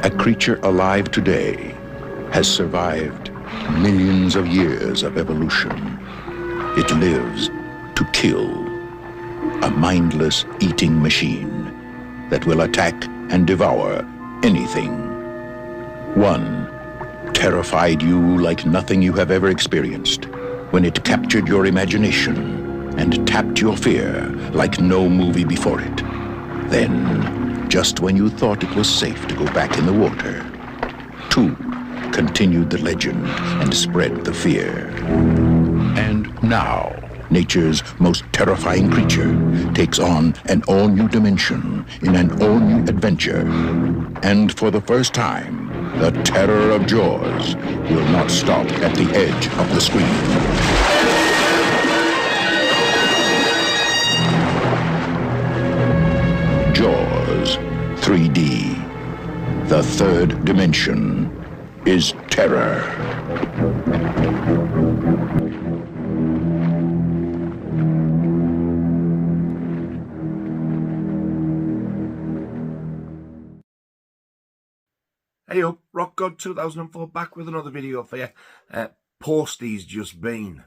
A creature alive today has survived millions of years of evolution. It lives to kill, a mindless eating machine that will attack and devour anything. One terrified you like nothing you have ever experienced when it captured your imagination and tapped your fear like no movie before it. Then, just when you thought it was safe to go back in the water, two continued the legend and spread the fear. And now, nature's most terrifying creature takes on an all-new dimension in an all-new adventure. And for the first time, the terror of Jaws will not stop at the edge of the screen. Jaws 3D. The third dimension is terror. Hey up, Rock God 2004 back with another video for you. Posty's just been.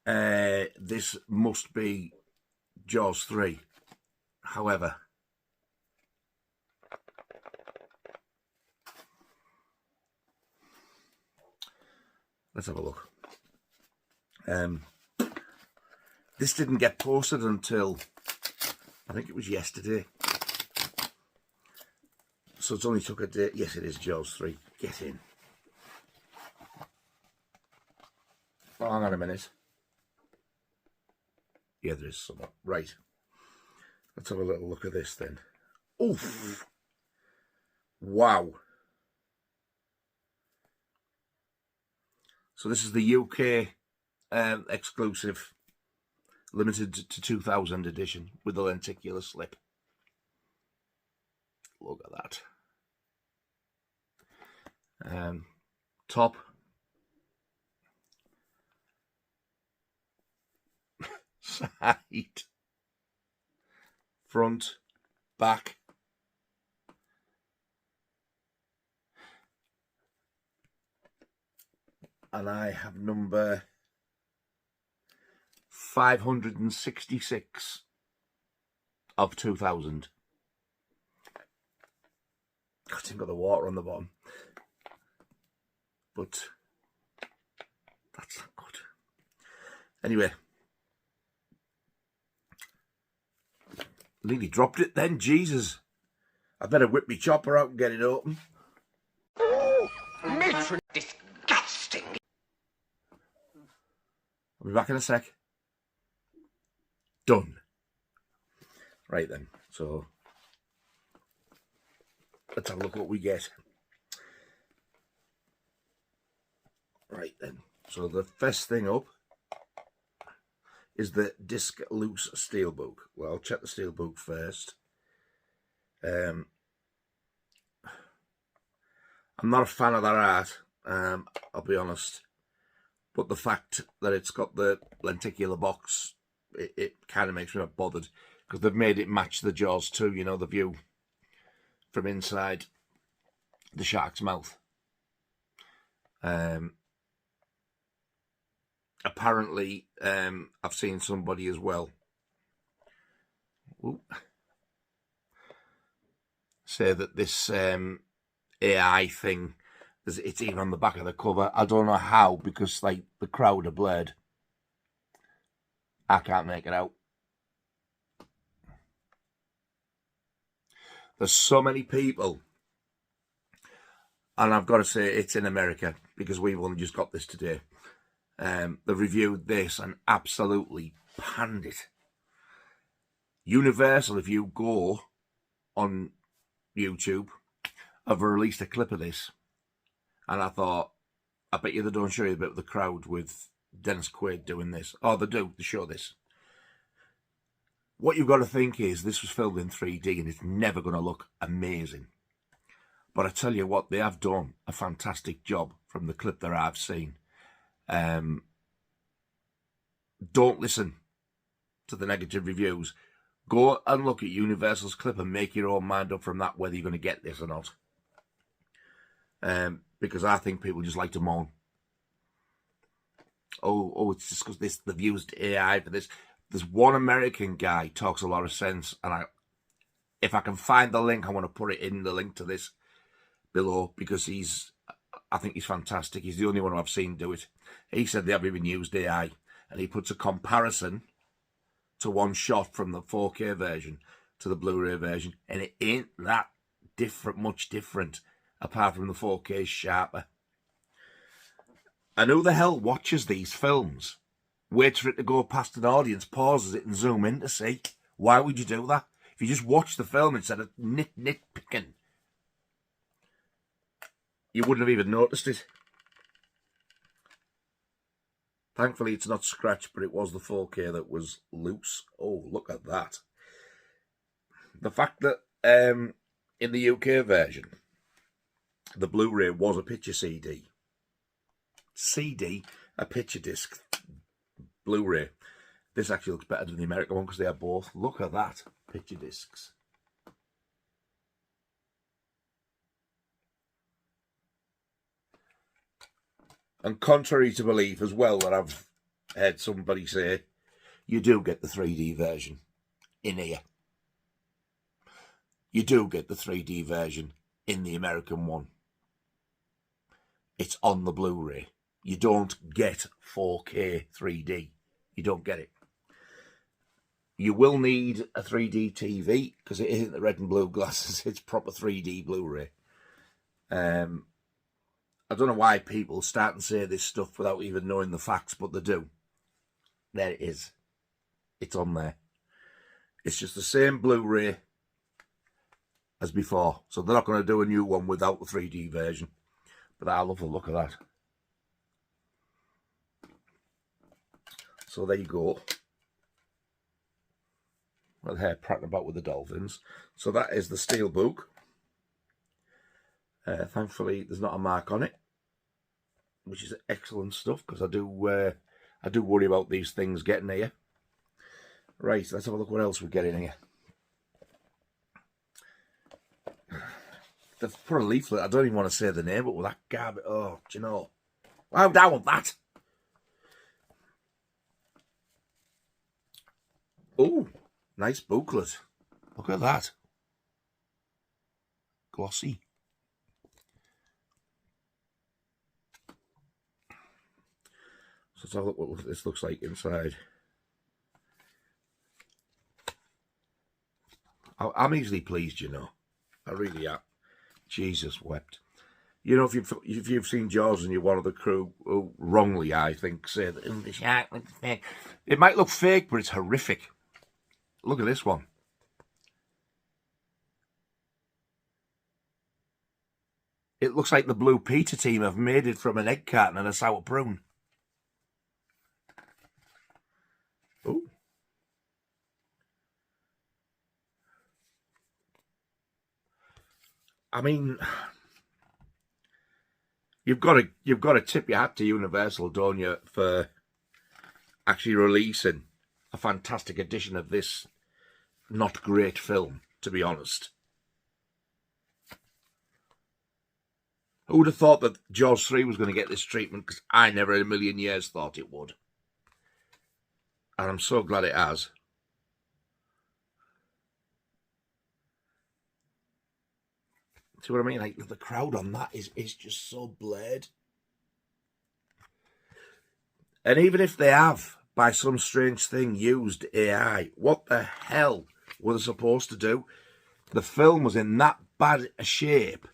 This must be Jaws 3. However, let's have a look. This didn't get posted until, I think it was yesterday. So it's only took a day. Yes, it is Jaws 3. Get in. Oh, hang on a minute. Yeah, there is some. Right. Let's have a little look at this then. Oof. Wow. So this is the UK exclusive, limited to 2000 edition with the lenticular slip. Look at that. Top. Side. Front. Back. And I have number 566 of 2000. I think got the water on the bottom, but that's not good. Anyway, nearly dropped it then. Jesus, I better whip my chopper out and get it open. Oh, matron, disgusting. I'll be back in a sec. Done. Right then, so let's have a look what we get. Right then, so the first thing up is the disc loose steelbook. Well, I'll check the steelbook first. I'm not a fan of that art, I'll be honest. But the fact that it's got the lenticular box, it kind of makes me not bothered, because they've made it match the Jaws 2, you know, the view from inside the shark's mouth. Apparently, I've seen somebody as well say that this AI thing, it's even on the back of the cover. I don't know how, because like the crowd are blurred. I can't make it out. There's so many people, and I've got to say it's in America, because we've only just got this today. They reviewed this and absolutely panned it. Universal, if you go on YouTube, have released a clip of this, and I thought, I bet you they don't show you a bit of the crowd with Dennis Quaid doing this. Oh, they do. They show this. What you've got to think is this was filmed in 3D and it's never going to look amazing. But I tell you what, they have done a fantastic job from the clip that I've seen. Don't listen to the negative reviews. Go and look at Universal's clip and make your own mind up from that whether you're going to get this or not. Because I think people just like to moan. Oh, it's just because they've used AI for this. There's one American guy talks a lot of sense, and if I can find the link, I want to put it in the link to this below, because I think he's fantastic. He's the only one I've seen do it. He said they haven't even used AI, and he puts a comparison to one shot from the 4K version to the Blu-ray version, and it ain't that much different, apart from the 4K sharper. And who the hell watches these films? Waits for it to go past an audience, pauses it and zoom in to see. Why would you do that? If you just watch the film instead of nitpicking, you wouldn't have even noticed it. Thankfully, it's not scratched, but it was the 4K that was loose. Oh, look at that. The fact that in the UK version, the Blu-ray was a picture CD. CD, a picture disc, Blu-ray. This actually looks better than the American one because they are both. Look at that, picture discs. And contrary to belief as well, that I've heard somebody say, you do get the 3D version in here. You do get the 3D version in the American one. It's on the Blu-ray. You don't get 4K 3D. You don't get it. You will need a 3D TV, because it isn't the red and blue glasses. It's proper 3D Blu-ray. I don't know why people start and say this stuff without even knowing the facts, but they do. There it is. It's on there. It's just the same Blu-ray as before. So they're not going to do a new one without the 3D version. But I love the look of that. So there you go. Well, they're prattling about with the dolphins. So that is the steelbook. Thankfully, there's not a mark on it, which is excellent stuff, because I do worry about these things getting here. Right, let's have a look what else we get in here. They've put a leaflet. I don't even want to say the name, but with that garbage, oh, do you know? Why would I want that? Oh, nice booklet. Look at that. Glossy. So let's have a look what this looks like inside. I'm easily pleased, you know. I really am. Jesus wept. You know, if you've seen Jaws and you're one of the crew who wrongly, I think, say that the shark looks fake. It might look fake, but it's horrific. Look at this one. It looks like the Blue Peter team have made it from an egg carton and a sour prune. Oh. I mean, you've got to tip your hat to Universal, don't you, for actually releasing a fantastic edition of this not great film, to be honest. Who would have thought that Jaws 3 was going to get this treatment? Because I never in a million years thought it would. And I'm so glad it has. See what I mean? Like, the crowd on that is just so blurred. And even if they have, by some strange thing, used AI, what the hell were they supposed to do? The film was in that bad a shape.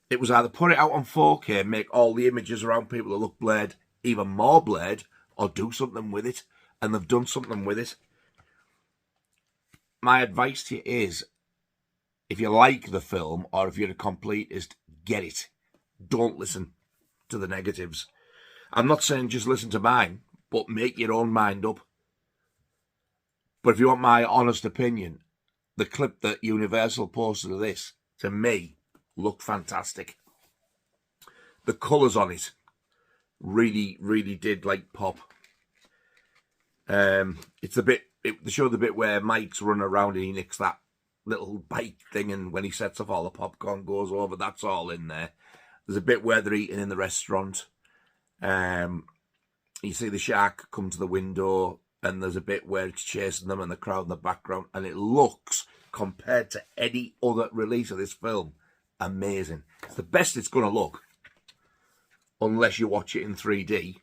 It was either put it out on 4K, make all the images around people that look blurred even more blurred, or do something with it. And they've done something with it. My advice to you is, if you like the film, or if you're a completist, get it. Don't listen to the negatives. I'm not saying just listen to mine, but make your own mind up. But if you want my honest opinion, the clip that Universal posted of this, to me, looked fantastic. The colours on it really, really did, like, pop. It's they show the bit where Mike's running around and he nicks that little bike thing, and when he sets off, all the popcorn goes over. That's all in there. There's a bit where they're eating in the restaurant. You see the shark come to the window, and there's a bit where it's chasing them and the crowd in the background, and it looks, compared to any other release of this film, amazing. It's the best it's going to look, unless you watch it in 3D.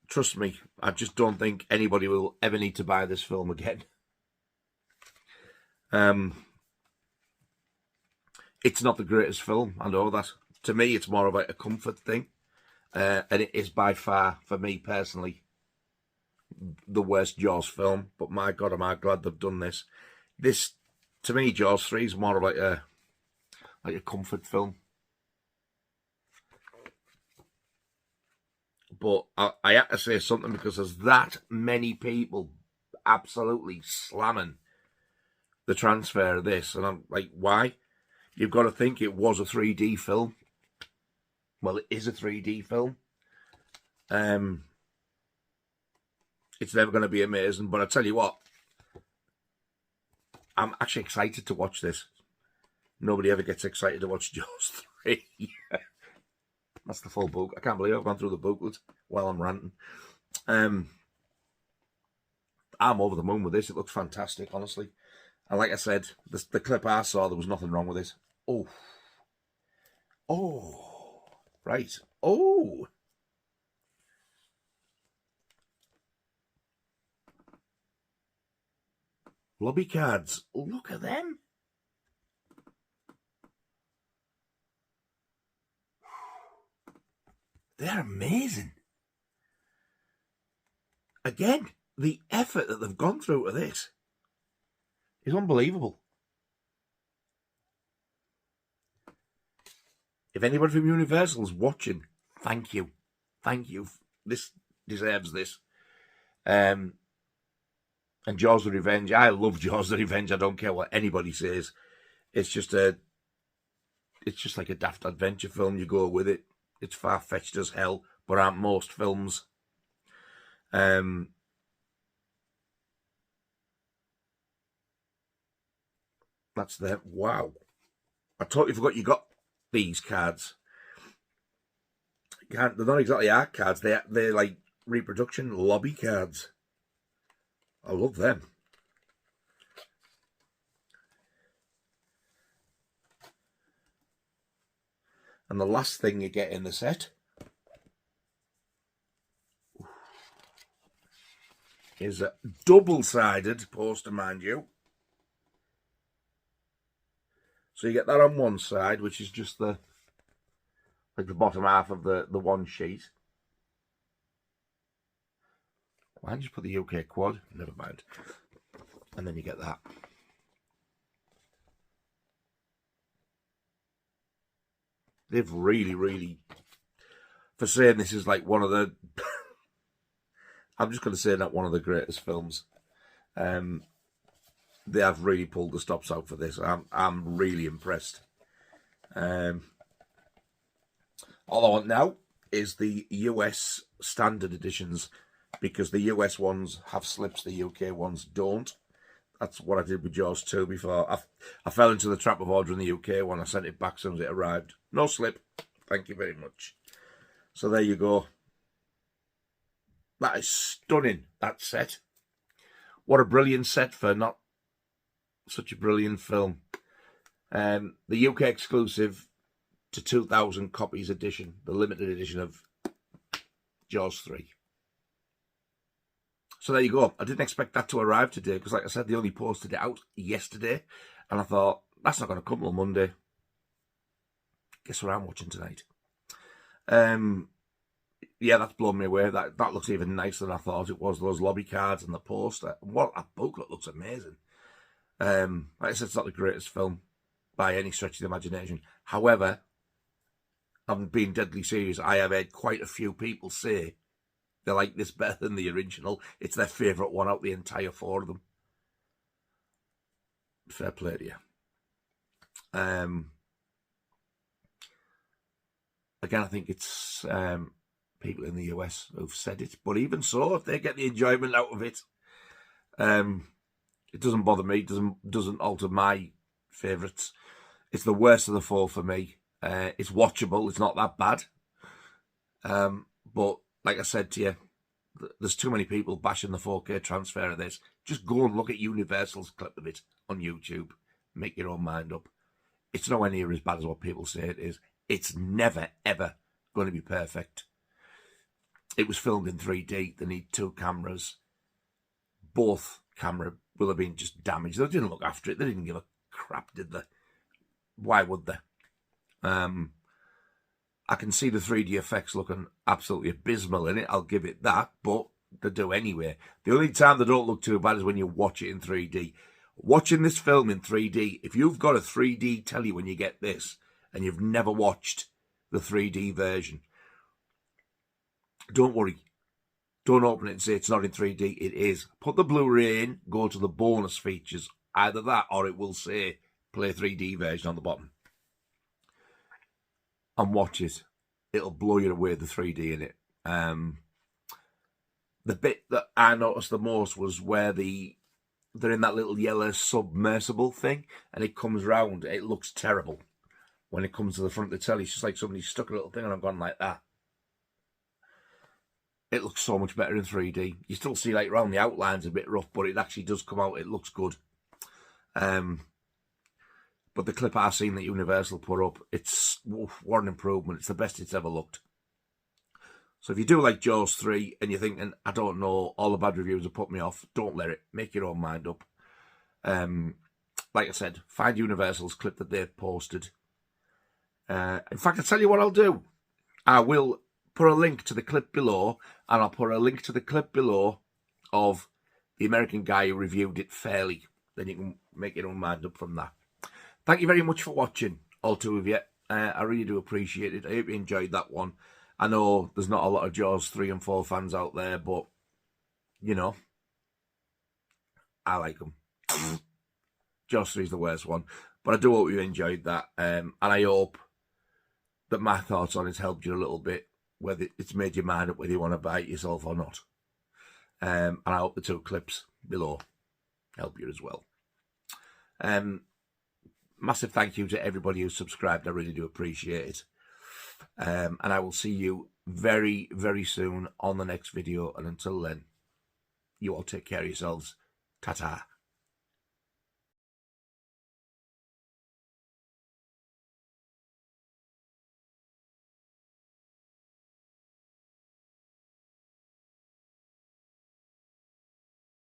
Trust me, I just don't think anybody will ever need to buy this film again. It's not the greatest film, I know that. To me, it's more about a comfort thing. And it is by far, for me personally, the worst Jaws film. But my God, am I glad they've done this. This, to me, Jaws 3 is more like a comfort film. But I had to say something, because there's that many people absolutely slamming the transfer of this. And I'm like, why? You've got to think it was a 3D film. Well, it is a 3D film. It's never going to be amazing, but I tell you what, I'm actually excited to watch this. Nobody ever gets excited to watch Jaws 3. That's the full book. I can't believe I've gone through the booklet while I'm ranting. I'm over the moon with this. It looks fantastic, honestly. And like I said, the clip I saw, there was nothing wrong with it. Oh. Right. Oh. Lobby cards. Look at them. They're amazing. Again, the effort that they've gone through to this is unbelievable. If anybody from Universal is watching, thank you. Thank you. This deserves this. And Jaws the Revenge. I love Jaws the Revenge. I don't care what anybody says. It's just like a daft adventure film. You go with it. It's far-fetched as hell, but aren't most films. That's them. Wow. I totally forgot you got these cards. They're not exactly art cards. They're like reproduction lobby cards. I love them. And the last thing you get in the set is a double-sided poster, mind you. So you get that on one side, which is just the bottom half of the one sheet. Why did you put the UK quad? Never mind. And then you get that. They've really, for saying this is like one of the, I'm just going to say not one of the greatest films. They have really pulled the stops out for this. I'm really impressed. All I want now is the US standard editions, because the US ones have slips, the UK ones don't. That's what I did with Jaws 2 before. I fell into the trap of ordering the UK one. I sent it back as soon as it arrived. No slip. Thank you very much. So there you go. That is stunning, that set. What a brilliant set for not such a brilliant film. The UK exclusive to 2,000 copies edition, the limited edition of Jaws 3. So there you go. I didn't expect that to arrive today, because like I said, they only posted it out yesterday. And I thought, that's not going to come till Monday. Guess what I'm watching tonight? Yeah, that's blown me away. That looks even nicer than I thought it was. Those lobby cards and the poster. What a booklet, looks amazing. Like I said, it's not the greatest film by any stretch of the imagination. However, I'm being deadly serious. I have heard quite a few people say they like this better than the original. It's their favourite one out the entire four of them. Fair play to you. Again, I think it's people in the US who've said it. But even so, if they get the enjoyment out of it, it doesn't bother me. Doesn't alter my favourites. It's the worst of the four for me. It's watchable. It's not that bad. But like I said to you, there's too many people bashing the 4K transfer of this. Just go and look at Universal's clip of it on YouTube. Make your own mind up. It's nowhere near as bad as what people say it is. It's never, ever going to be perfect. It was filmed in 3D. They need 2 cameras. Both camera will have been just damaged. They didn't look after it. They didn't give a crap, did they? Why would they? I can see the 3D effects looking absolutely abysmal in it. I'll give it that, but they do anyway. The only time they don't look too bad is when you watch it in 3D. Watching this film in 3D, if you've got a 3D telly when you get this, and you've never watched the 3D version, don't worry. Don't open it and say it's not in 3D. It is. Put the Blu-ray in, go to the bonus features. Either that or it will say play 3D version on the bottom. And watch it. It'll blow you away, the 3D in it. The bit that I noticed the most was where they're in that little yellow submersible thing, and it comes round. It looks terrible when it comes to the front of the telly. It's just like somebody stuck a little thing and I've gone like that. It looks so much better in 3D. You still see like around the outlines a bit rough, but it actually does come out. It looks good. But the clip I've seen that Universal put up, it's what an improvement. It's the best it's ever looked. So if you do like Jaws 3 and you're thinking, I don't know, all the bad reviews have put me off, don't let it. Make your own mind up. Like I said, find Universal's clip that they've posted. In fact, I'll tell you what I'll do. I will put a link to the clip below, and I'll put a link to the clip below of the American guy who reviewed it fairly. Then you can make your own mind up from that. Thank you very much for watching, all 2 of you. I really do appreciate it. I hope you enjoyed that one. I know there's not a lot of Jaws 3 and 4 fans out there, but, you know, I like them. Jaws 3 is the worst one. But I do hope you enjoyed that. And I hope that my thoughts on it helped you a little bit, whether it's made your mind up whether you want to buy it yourself or not. And I hope the 2 clips below help you as well. Massive thank you to everybody who subscribed. I really do appreciate it. And I will see you very, very soon on the next video. And until then, you all take care of yourselves. Ta-ta.